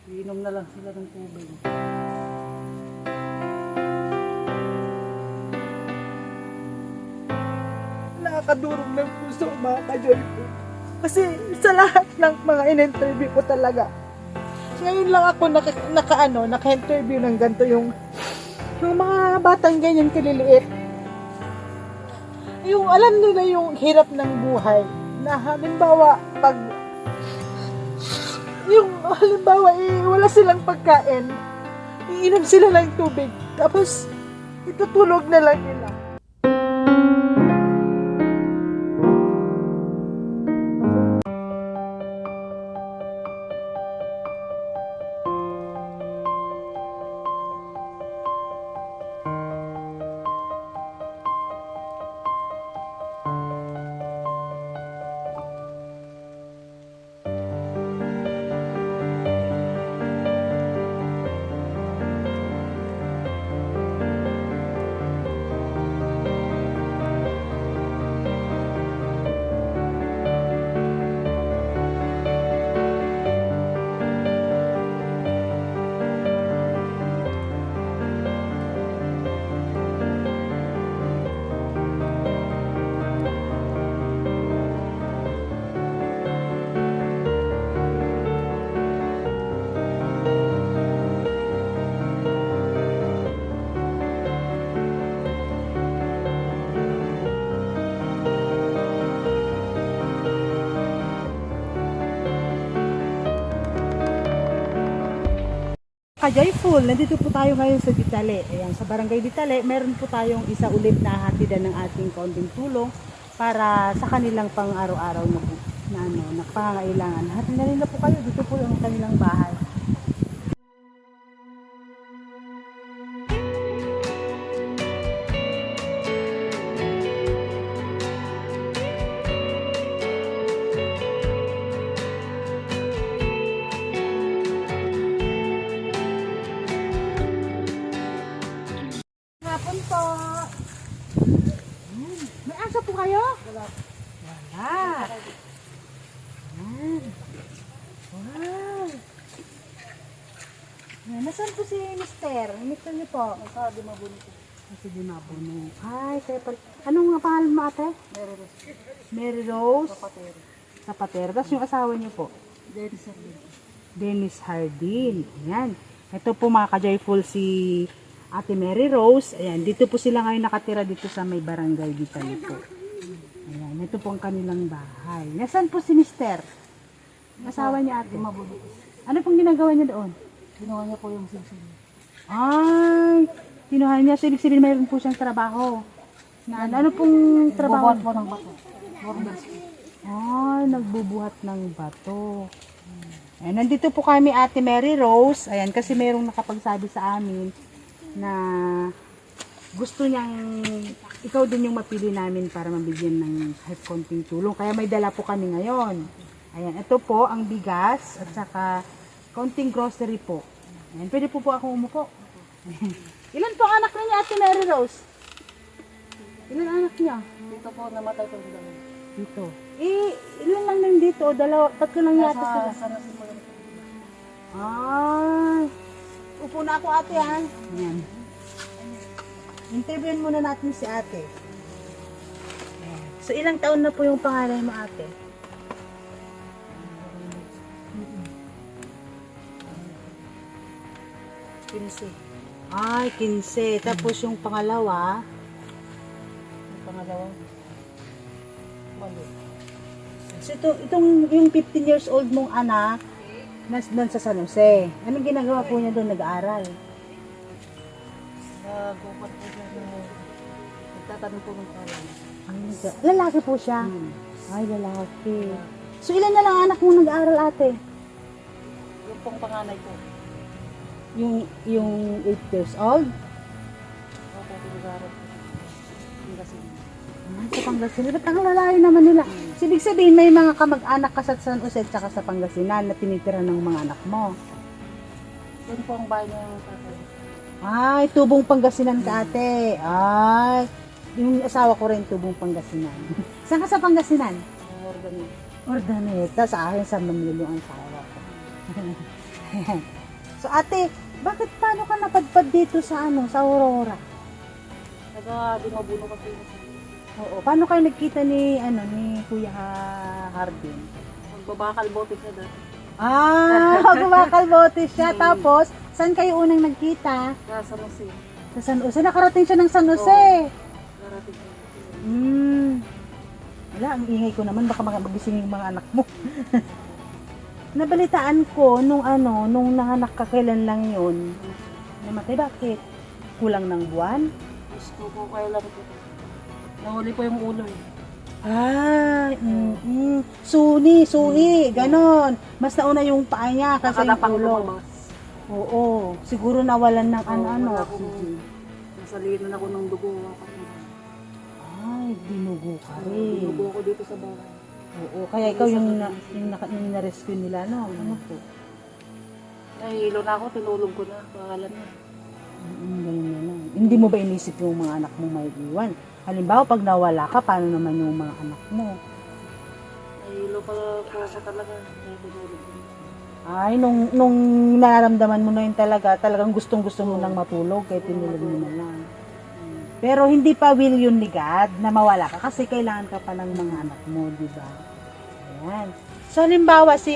Iinom na lang sila ng tubig. Nakakadurog ng puso, mga ka-joy po. Kasi sa lahat ng mga in-interview ko talaga, ngayon lang ako naka-interview ng ganito yung mga batang ganyan kaliliit. Yung alam nila yung hirap ng buhay. Na halimbawa, wala silang pagkain, iinom sila ng tubig, tapos itutulog na lang nila. Ka-joyful, nandito po tayo ngayon sa Ditale. Ayan, sa Barangay Ditale, meron po tayong isa ulit na hatidan ng ating kaunting tulong para sa kanilang pang-araw-araw na pangangailangan. Hatid na nila po kayo, dito po yung kanilang bahay. Hapon po. May asa po kayo? Wala. Wow. Nasaan po si Mister? Mister niyo po? Sa di mabuno po. Kasi di mabuno. Ay, kaya pala. Anong nga pangalan mo ate? Mary Rose. Kapatero. Kapatero. Tapos yung asawa niyo po? Dennis Hardin. Dennis Hardin. Ayan. Ito po mga ka-joyful si Ate Mary Rose. Ayan. Dito po sila ngayon nakatira dito sa may barangay dito po. Ayan. Ito po ang kanilang bahay. Nasaan po si Mister? Asawa niya ate. Mabuno. Ano pong ginagawa niya doon? Ginawa niya po yung singsing. Ay, kinuha niya. So, ibig sabihin mayroon po siyang trabaho. Ano pong trabaho? Bubuhat po ng bato. Borders po. Ay, nagbubuhat ng bato. Ayan, nandito po kami Ate Mary Rose. Ayan, kasi mayroong nakapagsabi sa amin na gusto niyang ikaw din yung mapili namin para mabigyan ng kahit konting tulong. Kaya may dala po kami ngayon. Ayan, ito po ang bigas at saka konting grocery po. Ayan, pwede po akong umupo. Ilan po ang anak niya Ate Mary Rose? Ilan anak niya? Dito po namatay po sila. Dito. Ilan lang lang dito? Dalawa, tatlo lang yata sila. Sana simulan po. Ay. Upo na ako ate ha. Ayan. Interviewin muna natin si ate. Ayan. So ilang taon na po yung pangalan mo ate? Pinsi. Ay, 15. Tapos yung pangalawa, Yung pangalawa. Mali. so itong yung 15 years old mong anak, doon sa San Jose. Anong ginagawa po niya doon? Nag-aaral? Nagupat po siya ng nagtatanong po ng kalan. Lalaki po siya? Ay, lalaki. So ilan na lang anak mong nag-aaral ate? Yung pong panganay po. Yung 8 years old? Ako po pinag-aaral po. Yung kasi. Sa Pangasinan. Ba't ang lalayo naman nila? So, ibig sabihin, may mga kamag-anak ka sa San Jose at saka sa Pangasinan na tinitira ng mga anak mo. Yun po ang bahay ng tatay. Ay, tubong Pangasinan ka ate. Ay, yung asawa ko rin tubong Pangasinan. Saan ka sa Pangasinan? Ang organic. Ordaneta. Sa akin, sa Manilo ang asawa ko. So ate, bakit paano ka napadpad dito sa sa Aurora? Binubuno kasi yun. Oo, paano kayo nagkita ni ni Kuya Hardin? Magbabakal bote siya dati. Gumakalbote siya. Tapos, saan kayo unang nagkita? Nasa Masi. Sa San Jose. Nakarating siya ng San Jose. Narating siya. Wala, ang ingay ko naman. Baka magising yung mga anak mo. Nabalitaan ko nung nanganak ka, kailan lang yun. Namatay, bakit? Kulang ng buwan? Gusto ko kaya lang ito. Nahuli po yung ulo eh. Suhi, ganon. Mas nauna yung paa niya kasi yung Nakadapang ulo. lumabas. Oo, siguro nawalan ng Wala akong- oxygen. Nasalinan ako ng dugo. Ay, binugo ka rin. Dugo ko dito sa bahay. Oo, kaya ikaw yung na-rescue nila, no? Ano po? Nahihilo na ako, tinulog ko na. Pangalan na. Ganyan na lang. Hindi mo ba inisip yung mga anak mo may iwan? Halimbawa, pag nawala ka, paano naman yung mga anak mo? Nahihilo pala po ako talaga. Tinulog ko. Ay, nung nararamdaman mo na yun talagang gustong-gusto mo nang matulog, kaya tinulog mo na lang. Pero hindi pa will yun ni God na mawala ka kasi kailangan ka pa ng mga anak mo, di ba? Ayan. So, halimbawa, si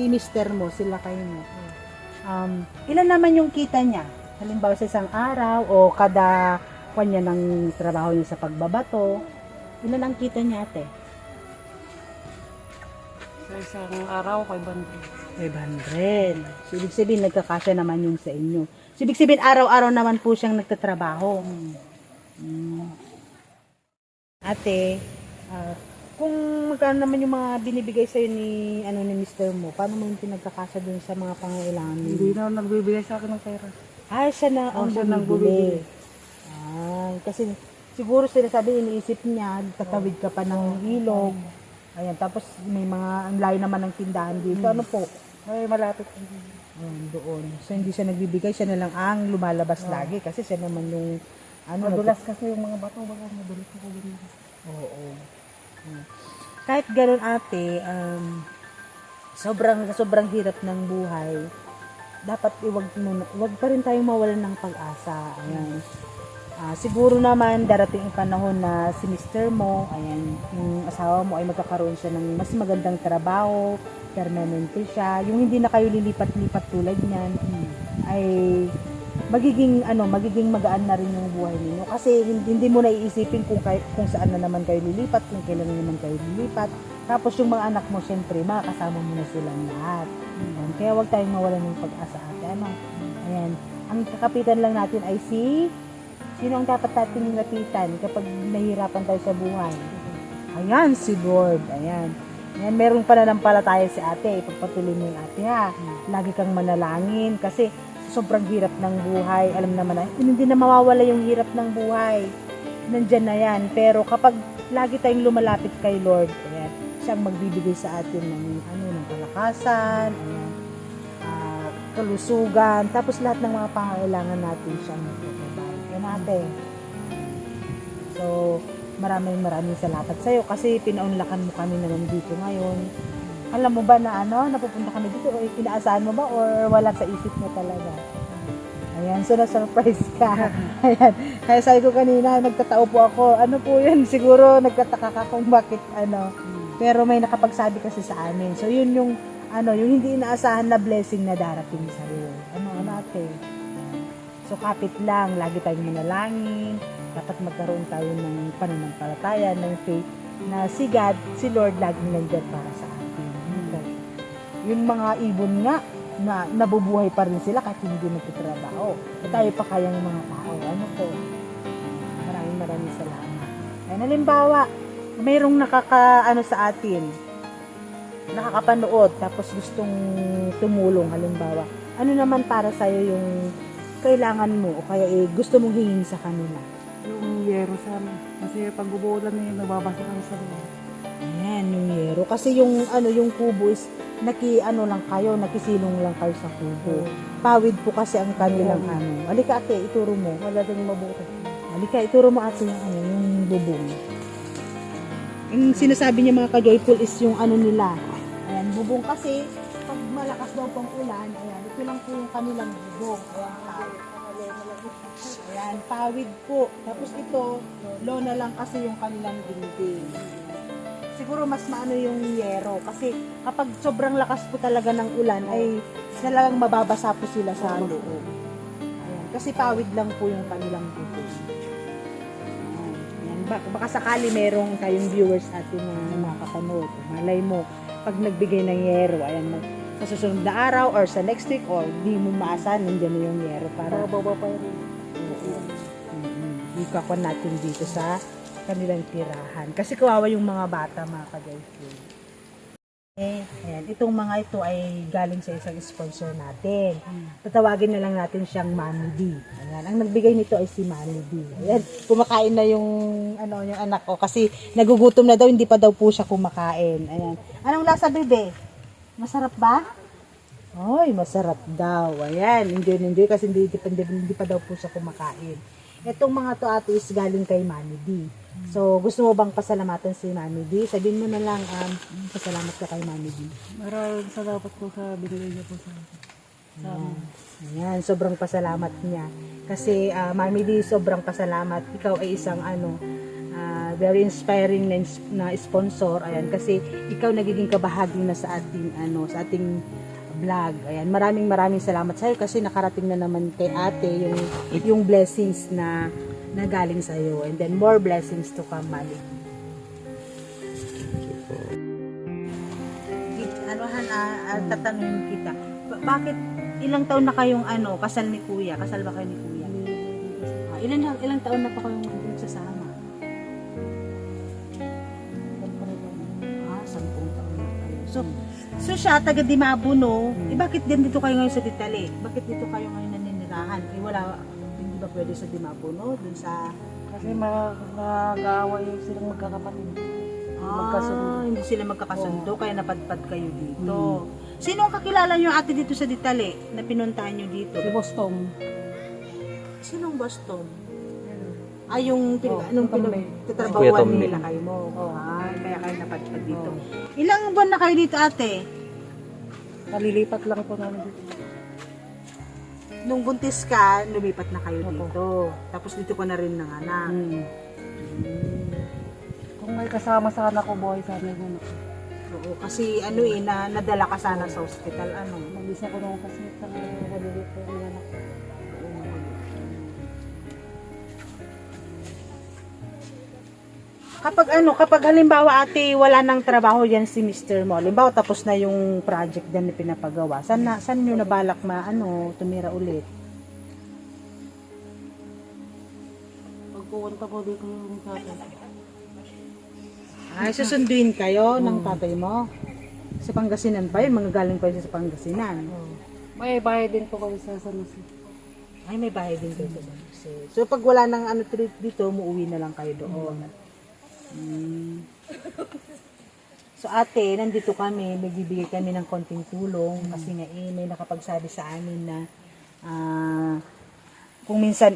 mister mo, sila kayo mo. Ilan naman yung kita niya? Halimbawa, sa isang araw o kada kanya ng trabaho niya sa pagbabato, ilan ang kita niya, ate? Sa isang araw, 500. So, ibig sabihin, nagkakasya naman yun sa inyo. So, ibig sabihin, araw-araw naman po siyang nagtatrabaho. Ate, kung magkano naman yung mga binibigay sa'yo ni mister mo, paano mo yung pinagkakasya dun sa mga pangailangan mo? Hindi na nagbibigay sa akin ng pera. Ay, siya na ang siya nang bumibili. Ay, kasi siguro sinasabi, iniisip niya, tatawid ka pa ng ilog. Ayan, tapos may mga, ang layo naman ng tindahan dito. Ano po? Ay, malapit. Doon. So, hindi siya nagbibigay, siya na lang ang lumalabas lagi kasi siya naman yung Madulas kasi yung mga bato. Baka madulas ako din. Oo. Kahit gano'n ate, sobrang hirap ng buhay. Dapat wag pa rin tayong mawalan ng pag-asa. Ayan. Siguro naman darating ang panahon na si mister mo, ayan, yung asawa mo ay magkakaroon siya ng mas magandang trabaho, permanente siya, yung hindi na kayo lilipat-lipat tulad niyan, ay magiging magaan na rin yung buhay ninyo kasi hindi mo na iisipin kung saan na naman kayo lilipat, kung kailan na naman kayo lilipat. Tapos yung mga anak mo, syempre makakasama mo na silang lahat. Ayan. Kaya wag tayong mawalan ng pag-asa ate. Ayan. Ang kakapitan lang natin ay sino ang dapat natin lapitan kapag nahihirapan tayo sa buhay? Ayan, si Lord. Ayan. Ayan, meron pananampalataya si ate. Ipagpatuloy mo yung ate ha. Lagi kang manalangin kasi sobrang hirap ng buhay. Alam naman na, hindi na mawawala yung hirap ng buhay. Nandyan na yan. Pero kapag lagi tayong lumalapit kay Lord, ayan, siyang magbibigay sa atin ng kalakasan, ayan, kalusugan, tapos lahat ng mga pangangailangan natin siyang magpapabay. Kaya natin. So, maraming salamat sa'yo kasi pinaunlakan mo kami na nandito ngayon. Alam mo ba na napupunta kami dito o inaasahan mo ba or wala sa isip mo talaga? Ayan, so na-surprise ka. Ayan, kaya sabi ko kanina, nagtatao po ako. Ano po yun? Siguro nagtataka ka kung bakit Pero may nakapagsabi kasi sa amin. So yun yung hindi inaasahan na blessing na darating sa iyo. Natin. So kapit lang, lagi tayong manalangin. Dapat magkaroon tayo ng pananampalataya, ng faith na si God, si Lord laging nandiyan para sa atin. Yung mga ibon nga, na nabubuhay pa rin sila kahit hindi nagtatrabaho. At tayo pa kayang mga tao. Maraming salamat. Ay, halimbawa, mayroong sa atin, nakakapanood, tapos gustong tumulong, halimbawa. Ano naman para sa'yo yung kailangan mo o kaya gusto mong hingin sa kanila? Yung yero sana. Kasi pag umuulan nababasa kami sa mga. Ayan, yung yero. Kasi yung kubo is nakisilong lang kayo sa kubo. Pawid po kasi ang kanilang Halika ate, ituro mo. Wala din mabuti. Halika, ituro mo ate yung bubong. Yung sinasabi niya mga ka-joyful is yung nila. Ayan, bubong kasi, pag malakas daw pong ulan, ayan, ito lang po yung kanilang bubong. Ayan, pawid po. Tapos ito, lona lang kasi yung kanilang dingding. Siguro mas maano yung yero kasi kapag sobrang lakas po talaga ng ulan ay talagang mababasa po sila sa loob. Ayan, kasi pawid lang po yung kanilang bubong. Ayan, baka sakali merong kayong viewers atin na makakapanood. Malay mo, pag nagbigay ng yero, ayan, sa susunod na araw or sa next week or di mo maasahan, nandiyan na yung yero para Bababa pa rin. ikakuan natin dito sa kanilang tirahan. Kasi kawawa yung mga bata, mga ka-joyful. Ayan, itong mga ito ay galing sa isang sponsor natin. Tatawagin na lang natin siyang Mami D. Ayan, ang nagbigay nito ay si Mami D. Ayan, kumakain na yung yung anak ko kasi nagugutom na daw, hindi pa daw po siya kumakain. Ayan. Anong lasa, bebe? Masarap ba? Ay, masarap daw. Ayan, enjoy kasi hindi pa daw po siya kumakain. Itong mga to ate is galing kay Mami D. So, gusto mo bang pasalamatan si Mami D? Sabihin mo na lang, pasalamat ka kay Mami D. Maraming salamat po sa binigay niyo po sa akin. Ayan, sobrang pasalamat niya. Kasi Mami D, sobrang pasalamat. Ikaw ay isang very inspiring na sponsor. Ayan, kasi ikaw nagiging kabahagi na sa ating vlog. Ayan, maraming salamat sa iyo kasi nakarating na naman kay ate yung blessings na galing sa iyo. And then more blessings to come, Mali. Tatanungin kita. Bakit ilang taon na kayong kasal ni Kuya? Kasal ba kayo ni Kuya? Ilang taon na pa kayong nagsasama? 10 taon na kayo. So siya, taga Dimabuno, bakit din dito kayo ngayon sa Ditali? Bakit dito kayo ngayon naninirahan? Hindi ba pwede sa Dimabuno? Dun sa... Kasi mag-aaway silang magkakapatid. Hindi sila magkakasundo, kaya napadpad kayo dito. Sino ang kakilala nyo ate dito sa Ditali na pinuntahan nyo dito? Si Boston. Sinong Boston? Yung Tommy. pinagtatrabahuan nila kayo mo. Kaya kayo napadpad dito. Ilang buwan na kayo dito ate? Kalilipat lang po namin dito. Nung buntis ka, lumipat na kayo dito. Tapos dito ka na rin nanganak. Kung may kasama sa anak ko, buhay sana yun. Oo, kasi nadala ka sana sa hospital. Mag-isa ko naman kasi talagang maliliit po yung anak ko. Kapag halimbawa ate, wala nang trabaho yan si Mr. mo. Halimbawa, tapos na yung project din na pinapagawa. Saan nyo nabalak tumira ulit? Pagpupunta po dito yung tatay. Ay, susunduin kayo ng tatay mo? Sa Pangasinan ba yun? Mga galing pa yun sa Pangasinan. May bahay din po kayo sa San Jose. Ay, may bahay din kayo sa San Jose. So, pag wala nang trip dito, umuwi na lang kayo doon. So ate, nandito kami, magbibigay kami ng konting tulong kasi nga may nakapagsabi sa amin na kung minsan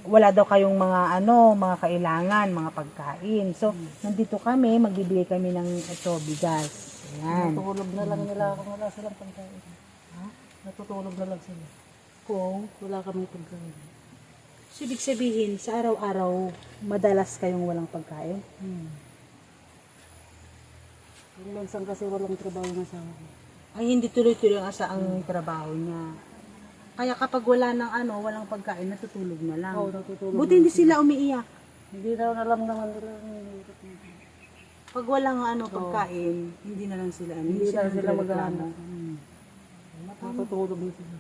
wala daw kayong mga kailangan, mga pagkain. So nandito kami, magbibigay kami ng bigas. Ayan. Natutulog na lang nila kung wala silang pagkain. Natutulog na lang sila. Kung wala kami pagkain. So, ibig sabihin, sa araw-araw, madalas kayong walang pagkain? Minsan kasi walang trabaho na sa akin. Ay, hindi tuloy-tuloy ang trabaho niya. Kaya kapag wala walang pagkain, natutulog na lang. Oo, natutulog. Buti hindi sila umiiyak. Hindi daw alam naman nila. Pag walang pagkain, hindi na lang sila. Hindi na sila magreklamo. Natutulog na sila.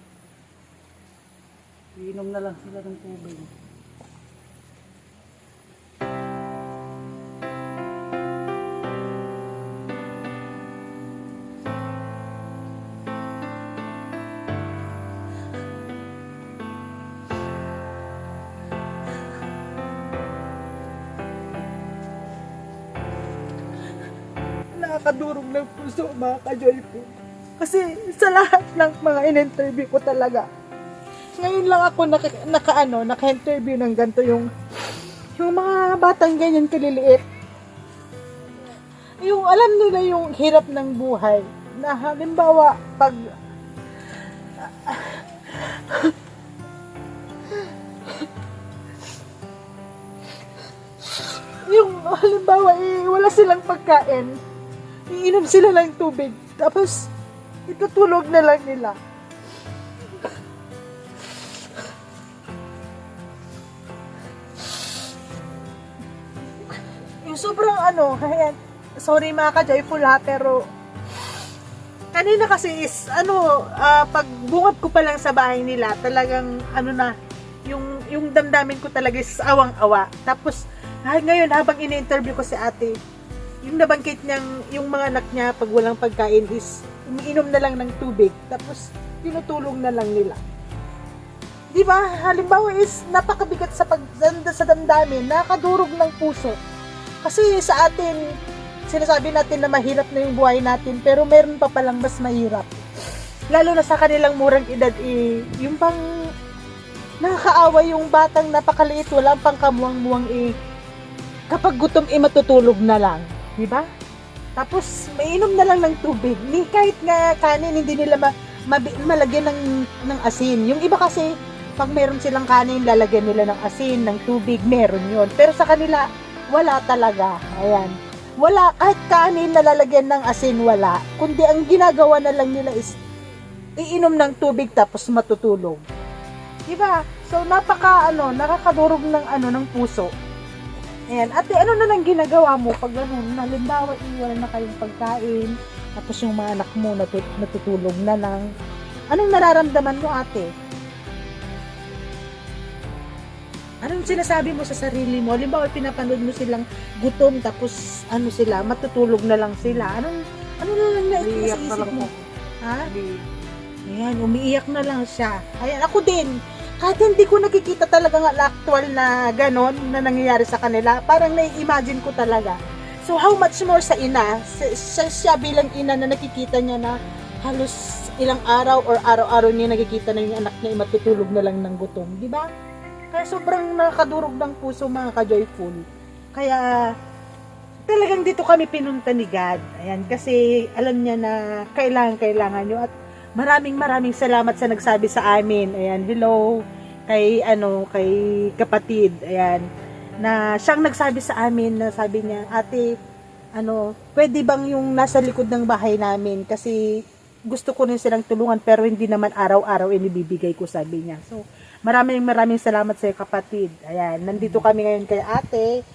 Iinom na lang sila ng tubig. Nakakadurog ng puso, mga ka-joyful. Kasi sa lahat ng mga in-interview ko talaga, ngayon lang ako naka-interview ng ganito yung mga batang ganyan kaliliit. yung alam nila yung hirap ng buhay. Na halimbawa, pag yung halimbawa, wala silang pagkain, iinom sila ng tubig, tapos itutulog na lang nila. Yung sobrang kaya, sorry mga ka-joyful ha, pero kanina kasi is, pag bungad ko pa lang sa bahay nila, talagang, yung damdamin ko talaga is awang-awa. Tapos, ngayon, habang ini-interview ko si ate, yung nabanggit niyang, yung mga anak niya, pag walang pagkain is, umiinom na lang ng tubig, tapos, tinutulong na lang nila. Di ba? Halimbawa is, napakabigat sa sa damdamin, nakadurog ng puso. Kasi sa atin, sinasabi natin na mahirap na yung buhay natin, pero meron pa palang mas mahirap. Lalo na sa kanilang murang edad, yung pang nakakaawa yung batang napakaliit, walang pang kamuwang-muwang, kapag gutom, matutulog na lang. Diba? Tapos, mainom na lang ng tubig. Kahit nga kanin, hindi nila malagyan ng asin. Yung iba kasi, pag meron silang kanin, lalagyan nila ng asin, ng tubig, meron yun. Pero sa kanila, wala talaga. Ayan. Wala, kahit kanin na lalagyan ng asin, wala. Kundi ang ginagawa na lang nila is iinom ng tubig tapos matutulog. Diba? So, nakakadurog ng puso. Ayan. Ate, ano na lang ginagawa mo pag halimbawa, wala na kayong pagkain, tapos yung mga anak mo natutulog na lang. Anong nararamdaman mo, ate? Anong sinasabi mo sa sarili mo? Halimbawa, pinapanood mo silang gutom, tapos sila, matutulog na lang sila. Ano na lang naisip mo? Ha? Ayan, umiiyak na lang siya. Ayan, ako din. Kahit hindi ko nakikita talaga nga actual na ganon na nangyayari sa kanila, parang nai-imagine ko talaga. So, how much more sa ina? Siya bilang ina na nakikita niya na halos ilang araw or araw-araw niya nakikita na yung anak niya matutulog na lang ng gutom. Di ba? Kaya sobrang nakadurog ng puso mga ka-joyful. Kaya talagang dito kami pinunta ni God. Ayan, kasi alam niya na kailangan nyo. At maraming salamat sa nagsabi sa amin. Ayan, hello kay kapatid. Ayan, na siyang nagsabi sa amin na sabi niya, ate, pwede bang yung nasa likod ng bahay namin? Kasi gusto ko rin silang tulungan pero hindi naman araw-araw inibibigay ko, sabi niya. So, maraming salamat sa iyo, kapatid. Ayan, nandito kami ngayon kay ate,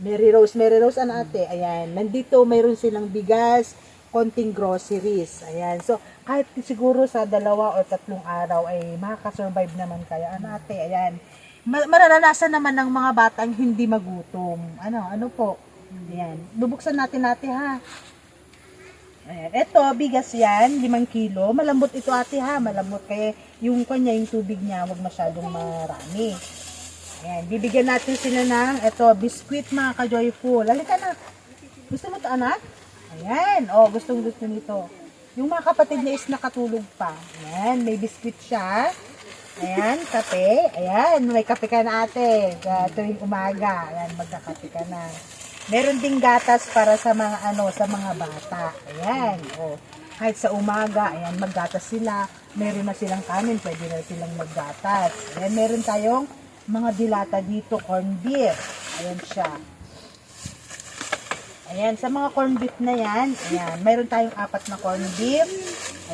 Mary Rose, ate. Ayan, nandito mayroon silang bigas, konting groceries. Ayan, so kahit siguro sa 2 o 3 araw ay makakasurvive naman kayo. Ate, ayan. Mararanasan naman ng mga batang hindi magutom. Ano po? Ayan, bubuksan natin ha. Ayan. Ito, bigas yan, 5 kilo. Malambot ito, ate ha, malambot. Kaya yung tubig niya, wag masyadong marami. Ayan, bibigyan natin sila ng, biskuit mga ka-joyful. Halika na. Gusto mo ito, anak? Ayan, gusto nito. Yung mga kapatid niya is nakatulog pa. Ayan, may biskuit siya. Ayan, kape. Ayan, may kape ka na, ate. Tuwing umaga. Ayan, magkakape ka na. Meron ding gatas para sa mga sa mga bata. Ayan, kahit sa umaga, ayan, maggatas sila. Meron na silang kanin, pwede na silang maggatas. Ayan, meron tayong mga dilata dito, corn beef. Ayan siya. Ayan, sa mga corn beef na yan, ayan, meron tayong 4 na corn beef.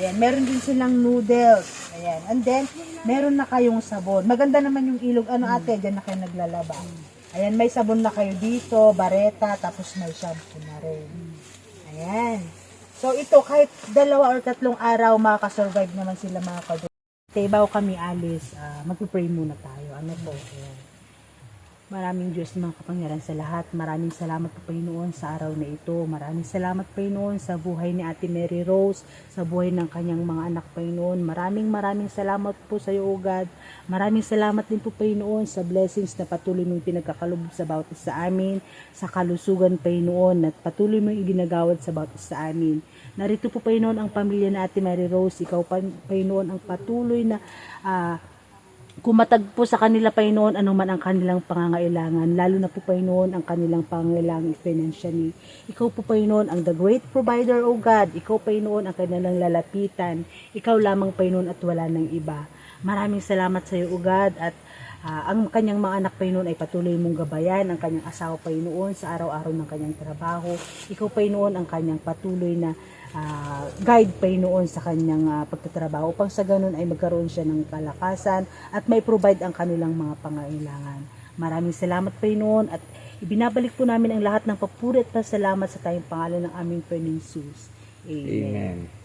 Ayan, meron din silang noodles. Ayan, and then, meron na kayong sabon. Maganda naman yung ilog. Ate, dyan na kayo naglalaba. Ayan, may sabon na kayo dito, bareta, tapos may shampoo na rin. Ayan. So, ito, kahit 2 or 3 araw, makakasurvive naman sila mga kadyo. Bago kami alis, magpipray muna tayo. Ayan. Maraming Diyos, mga kapangyarihan sa lahat. Maraming salamat po, Panginoon, sa araw na ito. Maraming salamat, Panginoon, sa buhay ni Ate Mary Rose, sa buhay ng kanyang mga anak, Panginoon. Maraming salamat po sa iyo, O God. Maraming salamat din po, Panginoon, sa blessings na patuloy mong pinagkakaloob sa bawat isa sa amin, sa kalusugan, Panginoon, at patuloy mong iginagawad sa bawat isa sa amin. Narito po, Panginoon, ang pamilya na Ate Mary Rose. Ikaw, Panginoon, ang patuloy na kumatagpo sa kanila, Panginoon, anuman ang kanilang pangangailangan, lalo na po, Panginoon, ang kanilang pangangailangan financially. Ikaw po, Panginoon, ang the great provider, O God. Ikaw, Panginoon, ang kanilang lalapitan. Ikaw lamang, Panginoon, at wala ng iba. Maraming salamat sa iyo, O God, at ang kanyang mga anak, Panginoon, ay patuloy mong gabayan, ang kanyang asawa, Panginoon, sa araw-araw ng kanyang trabaho. Ikaw, Panginoon, ang kanyang patuloy na guide, Panginoon, sa kanyang pagtatrabaho upang sa ganun ay magkaroon siya ng kalakasan at may provide ang kanilang mga pangailangan. Maraming salamat, Panginoon, at ibinabalik po namin ang lahat ng papuri at pasalamat sa tayong pangalan ng aming Panginoon Jesus. Amen. Amen.